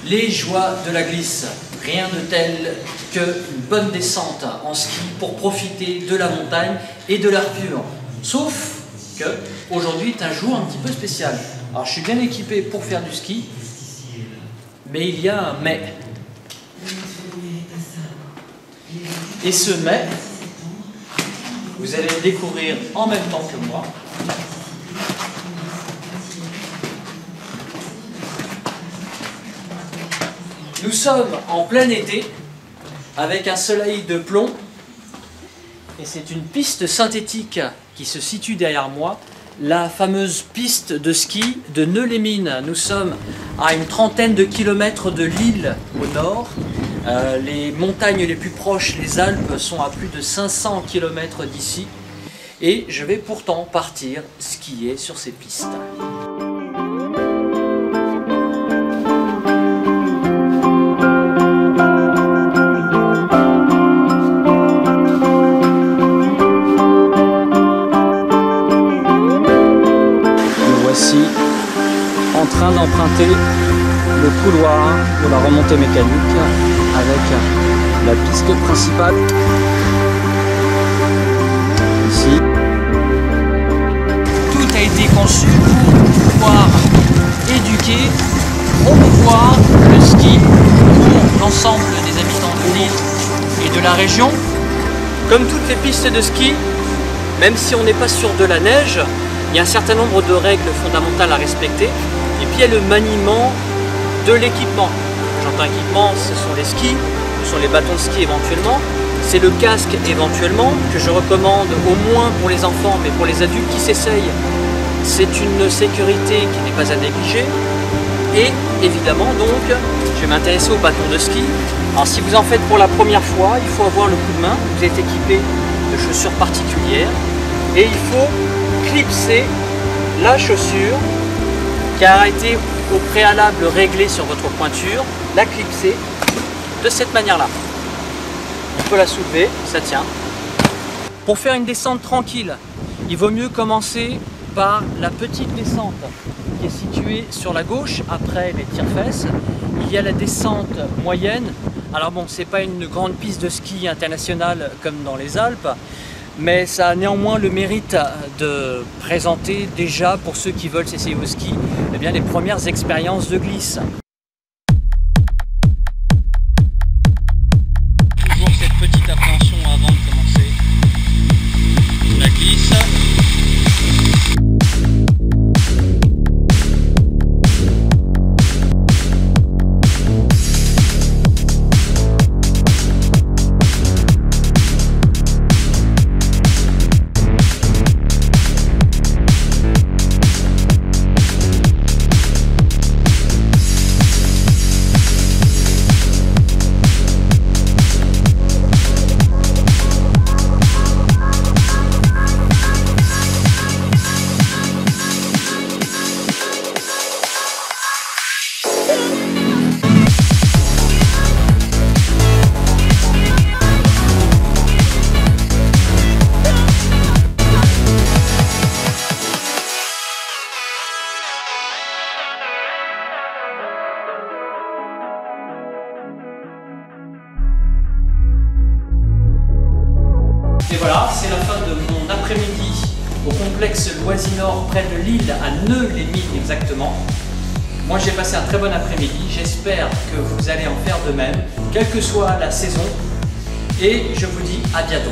Les joies de la glisse, rien de tel qu'une bonne descente en ski pour profiter de la montagne et de l'air pur. Sauf que aujourd'hui est un jour un petit peu spécial. Alors je suis bien équipé pour faire du ski, mais il y a un mais. Et ce mais, vous allez le découvrir en même temps que moi. Nous sommes en plein été, avec un soleil de plomb, et c'est une piste synthétique qui se situe derrière moi, la fameuse piste de ski de Nœux-les-Mines. Nous sommes à une trentaine de kilomètres de l'île au nord. Les montagnes les plus proches, les Alpes, sont à plus de 500 km d'ici, et je vais pourtant partir skier sur ces pistes. Voici en train d'emprunter le couloir de la remontée mécanique avec la piste principale ici. Tout a été conçu pour pouvoir éduquer, promouvoir le ski pour l'ensemble des habitants de l'île et de la région. Comme toutes les pistes de ski, même si on n'est pas sur de la neige, il y a un certain nombre de règles fondamentales à respecter, et puis il y a le maniement de l'équipement. J'entends équipement, ce sont les skis, ce sont les bâtons de ski éventuellement, c'est le casque éventuellement, que je recommande au moins pour les enfants, mais pour les adultes qui s'essayent, c'est une sécurité qui n'est pas à négliger. Et évidemment donc, je vais m'intéresser aux bâtons de ski. Alors si vous en faites pour la première fois, il faut avoir le coup de main, vous êtes équipé de chaussures particulières, et il faut clipser la chaussure qui a été au préalable réglée sur votre pointure, la clipser de cette manière-là. On peut la soulever, ça tient. Pour faire une descente tranquille, il vaut mieux commencer par la petite descente qui est située sur la gauche après les tire-fesses. Il y a la descente moyenne. Alors bon, c'est pas une grande piste de ski internationale comme dans les Alpes, mais ça a néanmoins le mérite de présenter déjà, pour ceux qui veulent s'essayer au ski, eh bien, les premières expériences de glisse. Toujours cette petite appréhension avant de commencer la glisse. Et voilà, c'est la fin de mon après-midi au complexe Loisinor près de Lille, à Nœux-les-Mines exactement. Moi j'ai passé un très bon après-midi, j'espère que vous allez en faire de même, quelle que soit la saison, et je vous dis à bientôt.